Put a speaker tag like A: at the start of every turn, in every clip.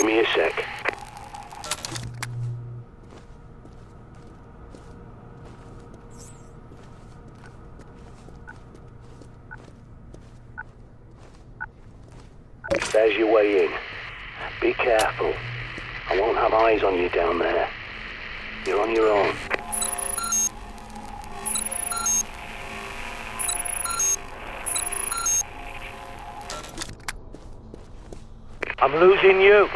A: me a sec. There's your way in. Be careful. I won't have eyes on you down there. You're on your own. I'm losing you.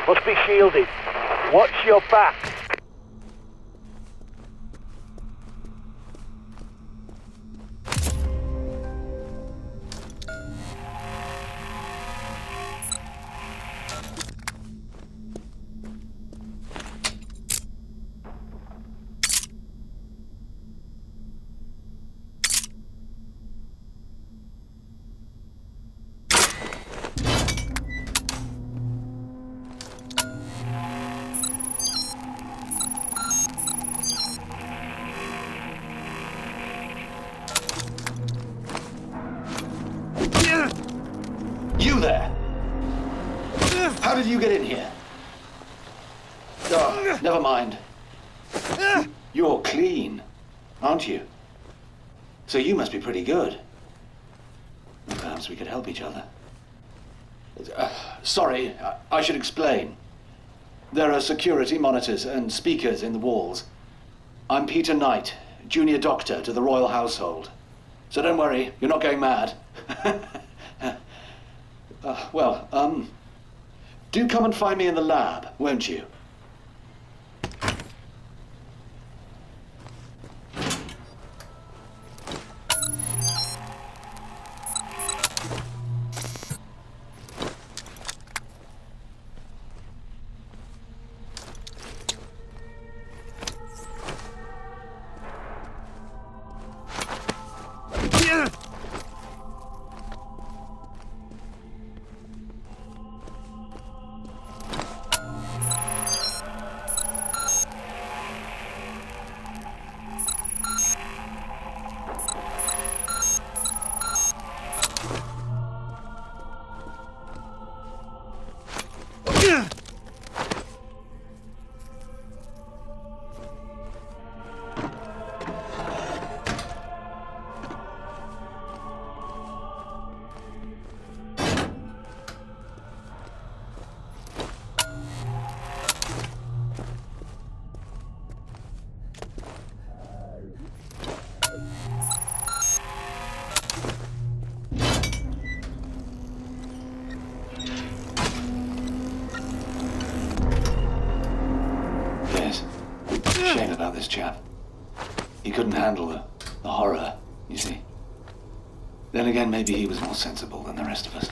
A: Must be shielded. Watch your back.
B: You there! How did you get in here? Oh, never mind. You're clean, aren't you? So you must be pretty good. Perhaps we could help each other. Sorry, I should explain. There are security monitors and speakers in the walls. I'm Peter Knight, junior doctor to the royal household. So don't worry, you're not going mad. Do come and find me in the lab, won't you? Shame about this chap. He couldn't handle the horror, you see. Then again, maybe he was more sensible than the rest of us.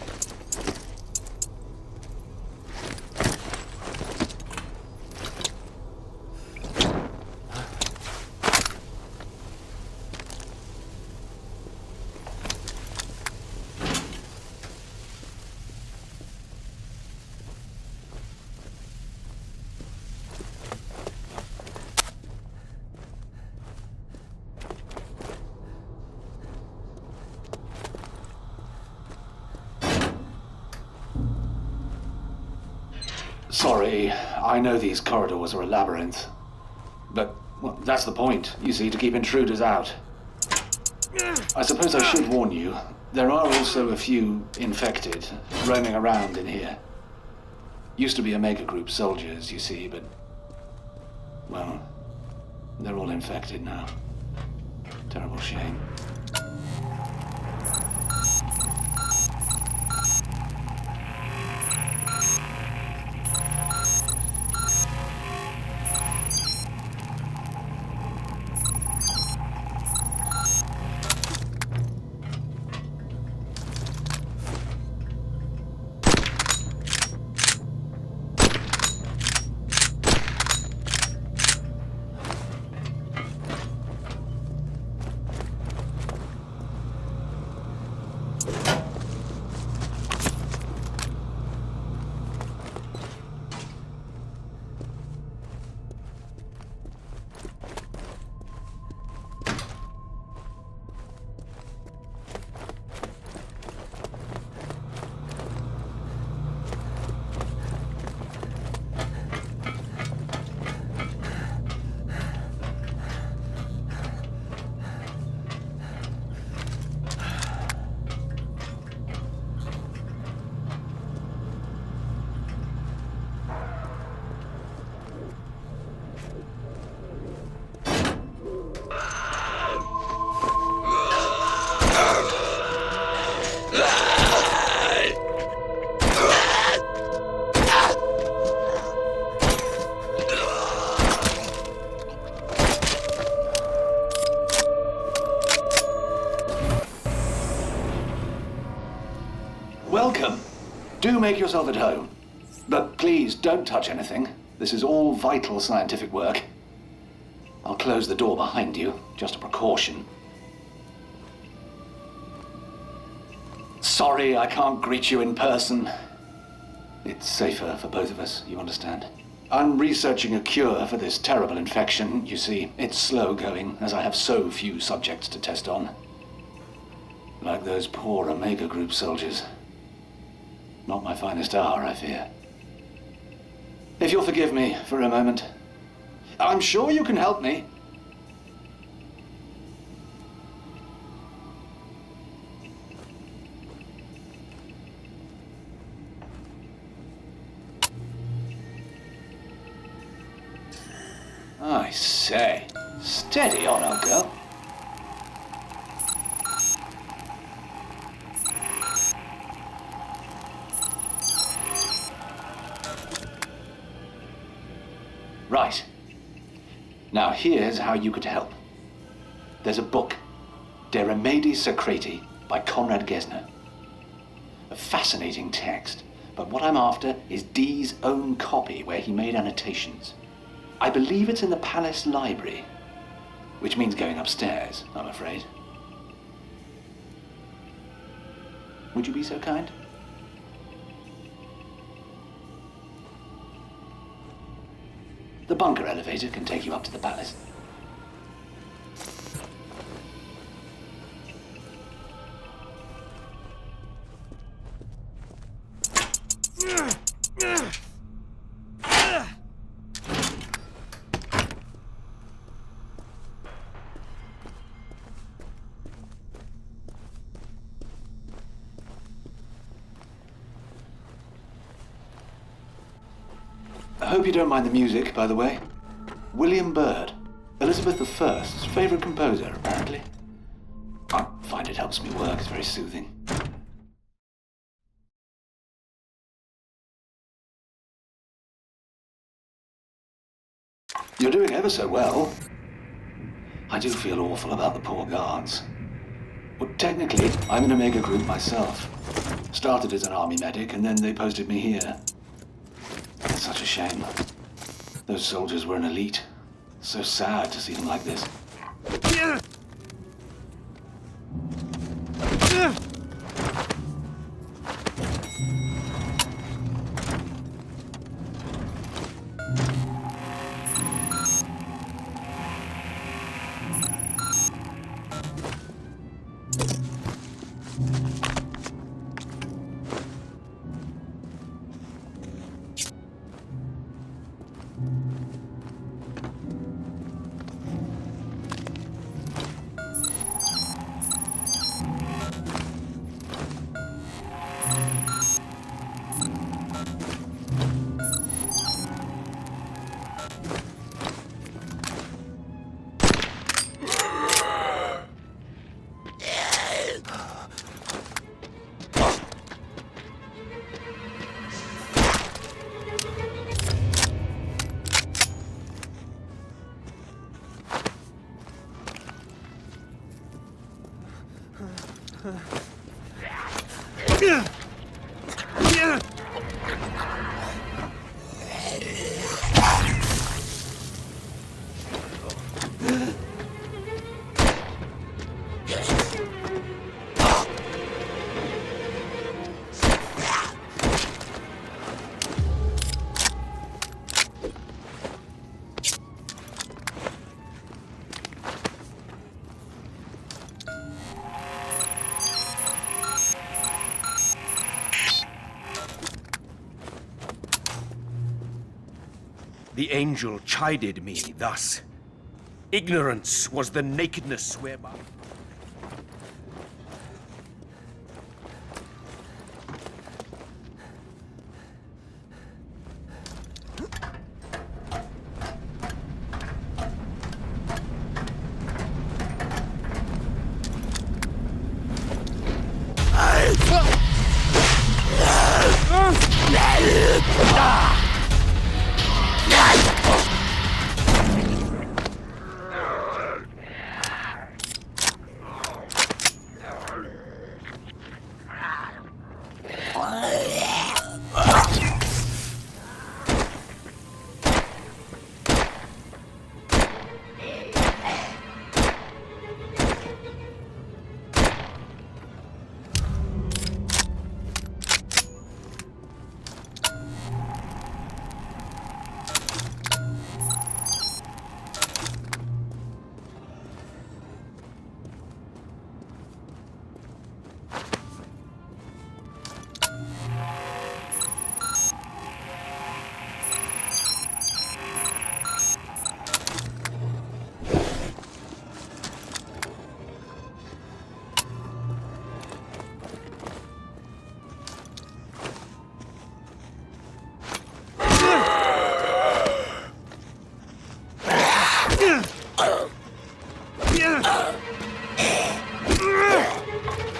B: Sorry, I know these corridors are a labyrinth. But, well, that's the point, you see, to keep intruders out. I suppose I should warn you, there are also a few infected roaming around in here. Used to be Omega Group soldiers, you see, but, well, they're all infected now. Terrible shame. welcome. Do make yourself at home. But please don't touch anything. This is all vital scientific work. I'll close the door behind you, just a precaution. Sorry I can't greet you in person. It's safer for both of us, you understand? I'm researching a cure for this terrible infection. You see, it's slow going, as I have so few subjects to test on. Like those poor Omega Group soldiers. Not my finest hour, I fear. If you'll forgive me for a moment. I'm sure you can help me. I say, steady on, old girl. Right. Now here's how you could help. There's a book, De Remedii Secreti, by Conrad Gesner. A fascinating text, but what I'm after is Dee's own copy where he made annotations. I believe it's in the palace library, which means going upstairs, I'm afraid. Would you be so kind? The bunker elevator can take you up to the palace. I hope you don't mind the music, by the way. William Byrd, Elizabeth I's favorite composer, apparently. I find it helps me work, it's very soothing. You're doing ever so well. I do feel awful about the poor guards. Well, technically, I'm an Omega Group myself. Started as an army medic, and then they posted me here. It's such a shame. Those soldiers were an elite. So sad to see them like this.
C: The angel chided me thus. Ignorance was the nakedness whereby...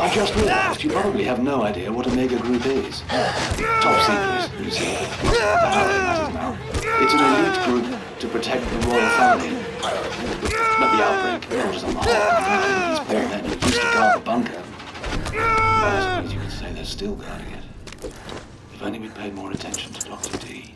B: I just realized you probably have no idea what a mega group is. Top secret, you see. That's how it matters now. It's an elite group to protect the royal family. But the outbreak brought us on the hop. These poor men who used to guard the bunker. Well, I suppose you could say they're still guarding it. If only we'd paid more attention to Dr. D.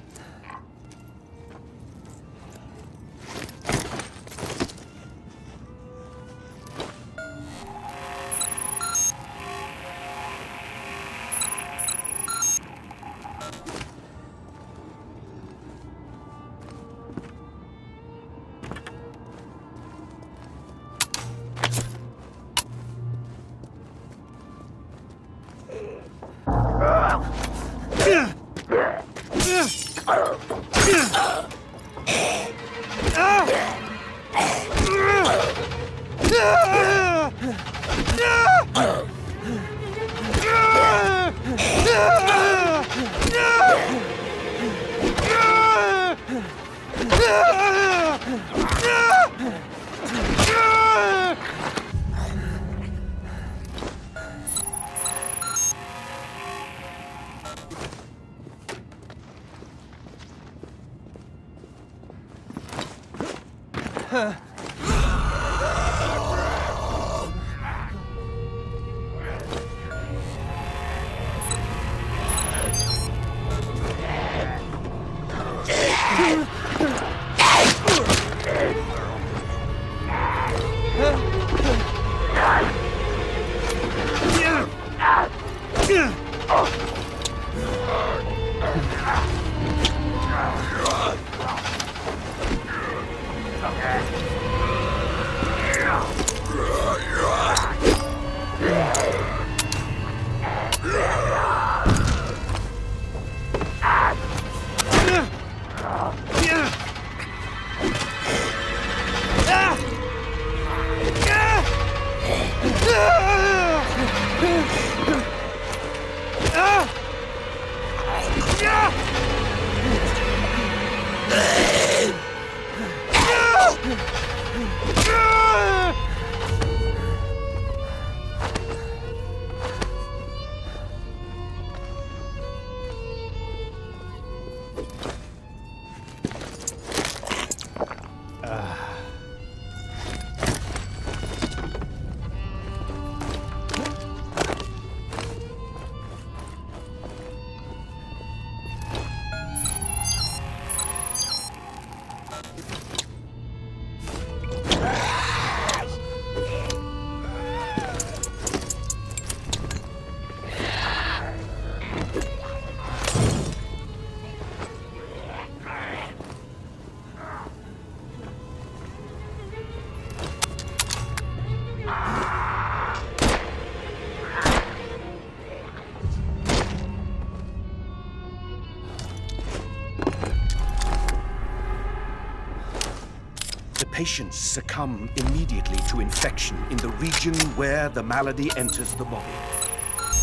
C: Patients succumb immediately to infection in the region where the malady enters the body.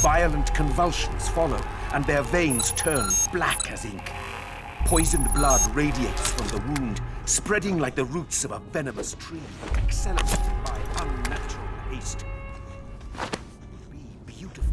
C: Violent convulsions follow, and their veins turn black as ink. Poisoned blood radiates from the wound, spreading like the roots of a venomous tree, accelerated by unnatural haste. It would be beautiful.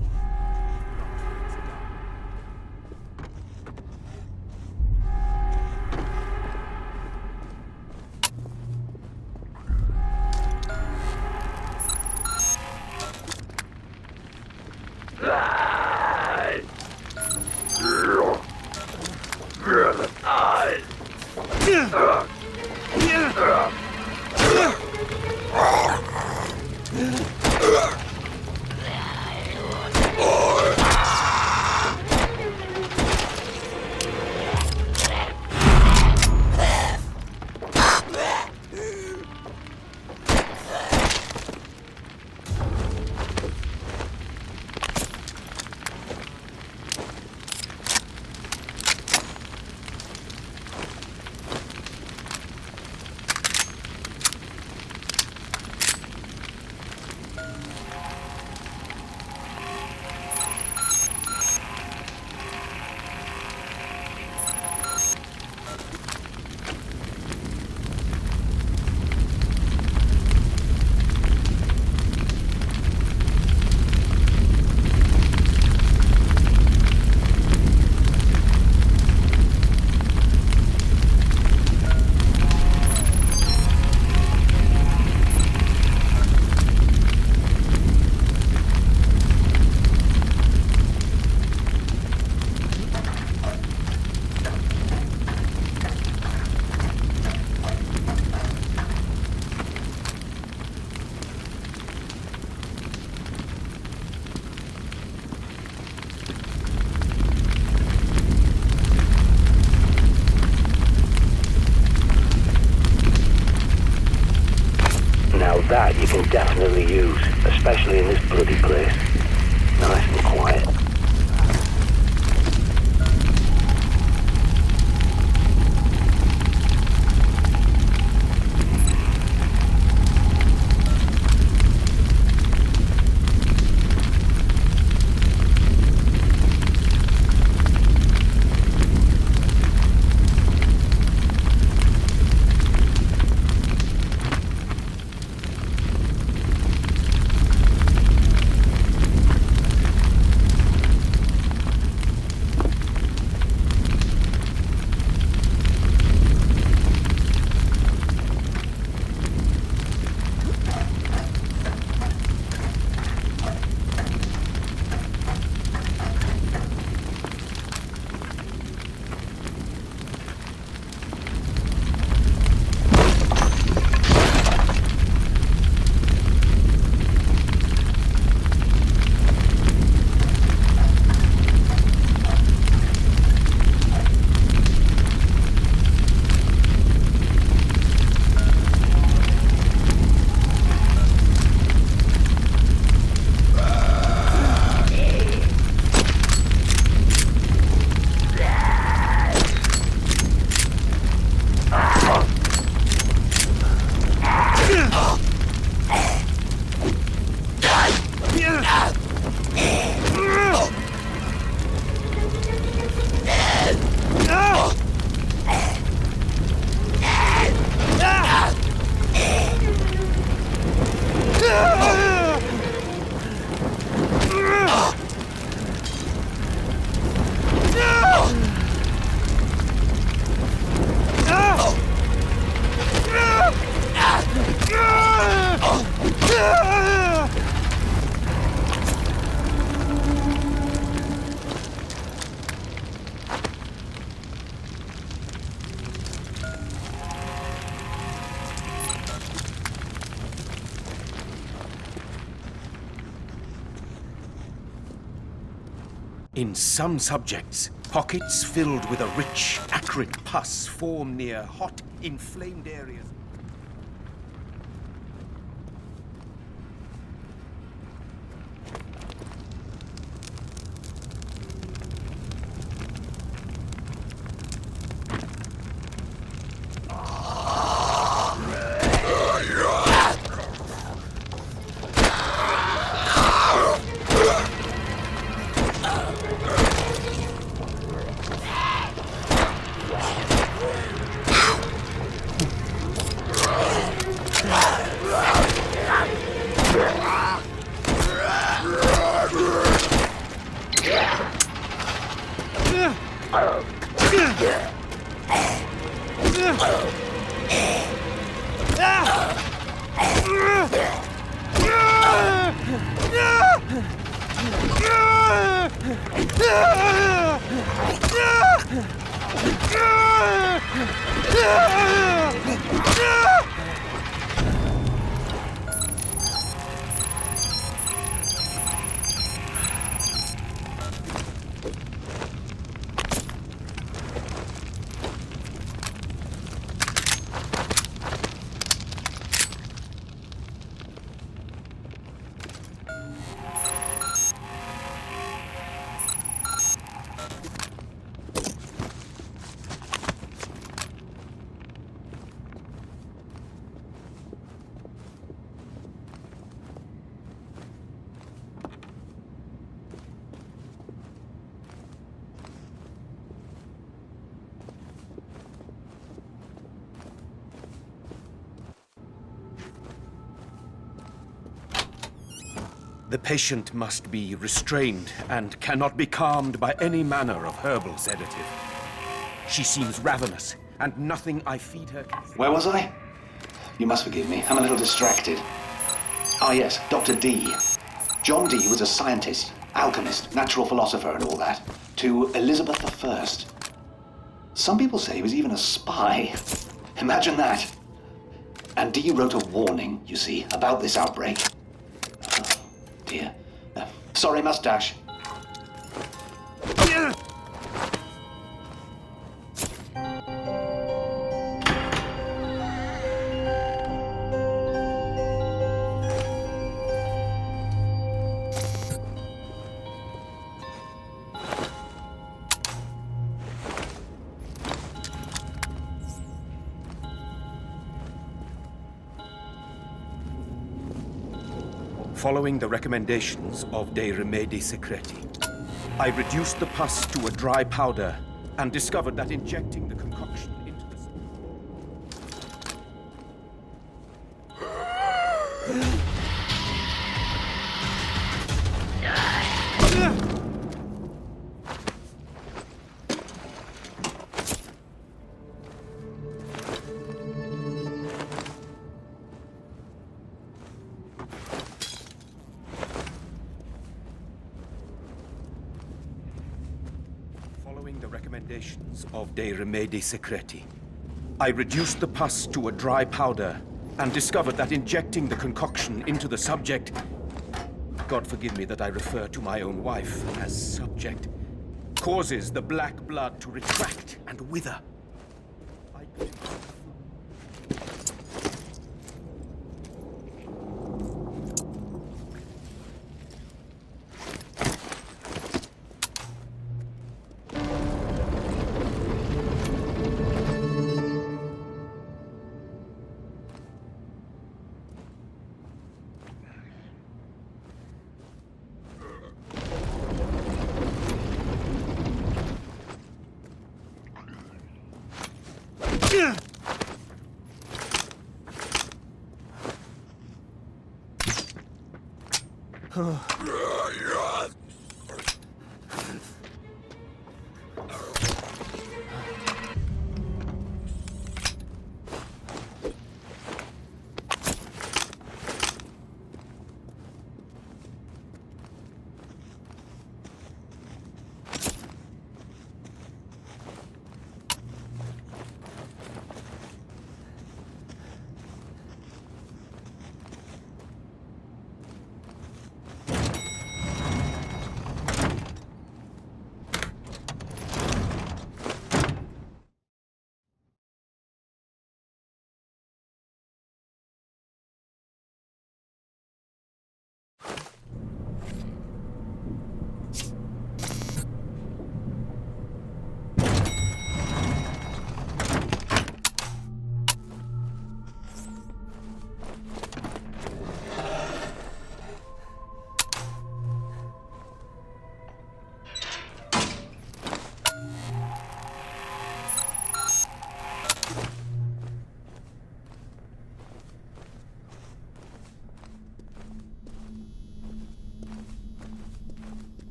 A: definitely use, especially in this bloody place. Nice and quiet.
C: In some subjects, pockets filled with a rich, acrid pus form near hot, inflamed areas. The patient must be restrained and cannot be calmed by any manner of herbal sedative. She seems ravenous, and nothing I feed her can...
B: Where was I? You must forgive me. I'm a little distracted. Ah, yes, Dr. D. John Dee was a scientist, alchemist, natural philosopher and all that, to Elizabeth I. Some people say he was even a spy. Imagine that. And Dee wrote a warning, you see, about this outbreak. Oh, dear. Sorry, mustache.
C: Following the recommendations of De Remedi Secreti, I reduced the pus to a dry powder and discovered that injecting the concoction into the... Following the recommendations of De Remedi Secreti, I reduced the pus to a dry powder and discovered that injecting the concoction into the subject... God forgive me that I refer to my own wife as subject, causes the black blood to retract and wither.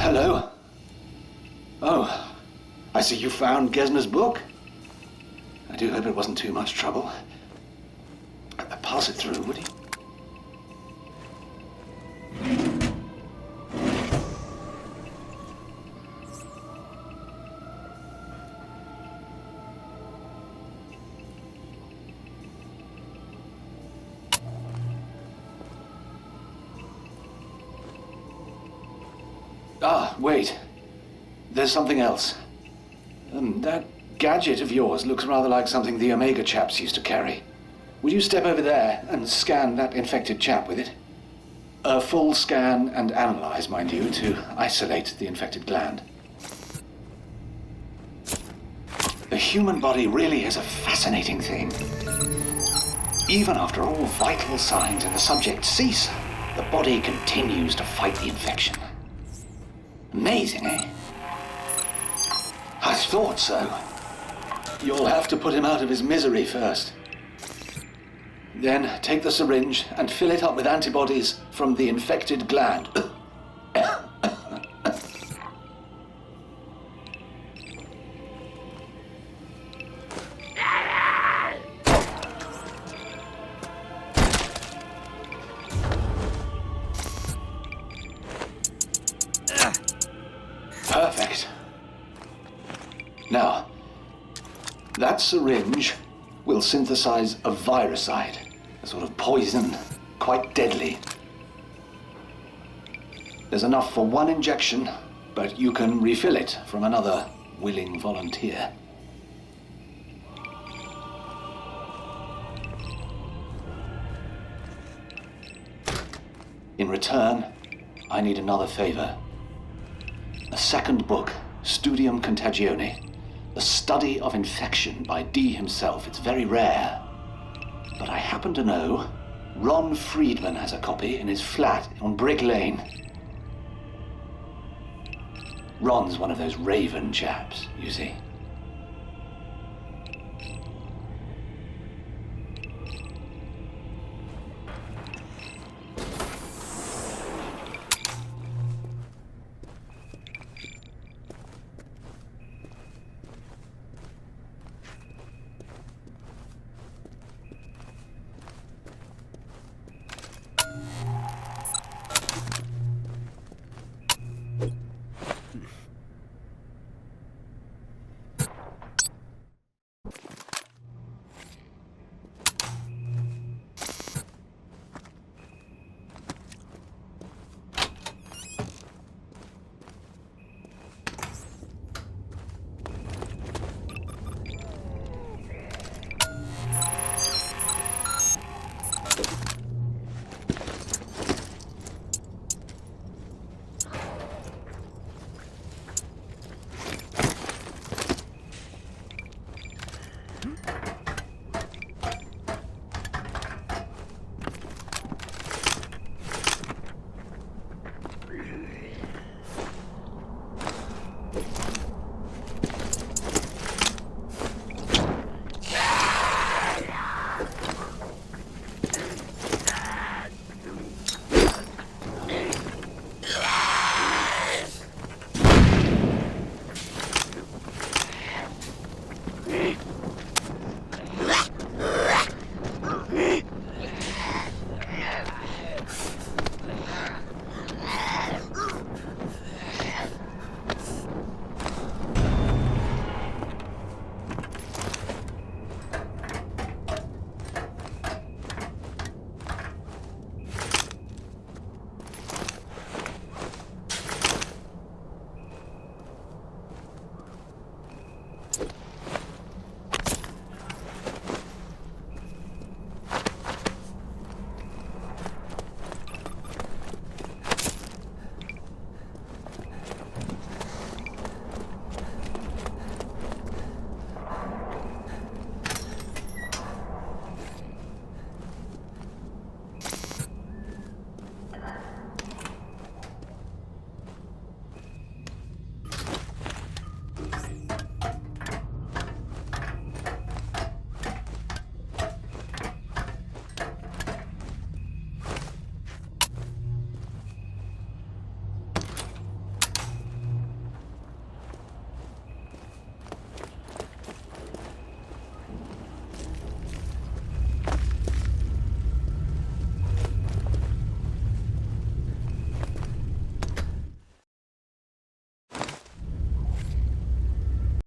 B: Hello? Oh, I see you found Gesner's book. I do hope it wasn't too much trouble. Pass it through, would you? Ah, wait. There's something else. That gadget of yours looks rather like something the Omega chaps used to carry. Would you step over there and scan that infected chap with it? A full scan and analyze, mind you, to isolate the infected gland. The human body really is a fascinating thing. Even after all vital signs in the subject cease, the body continues to fight the infection. Amazing, eh? I thought so. You'll have to put him out of his misery first. Then take the syringe and fill it up with antibodies from the infected gland. Perfect. Now, that syringe will synthesize a viricide, a sort of poison, quite deadly. There's enough for one injection, but you can refill it from another willing volunteer. In return, I need another favor. A second book, Studium Contagione. The study of infection by Dee himself. It's very rare. But I happen to know Ron Friedman has a copy in his flat on Brick Lane. Ron's one of those raven chaps, you see.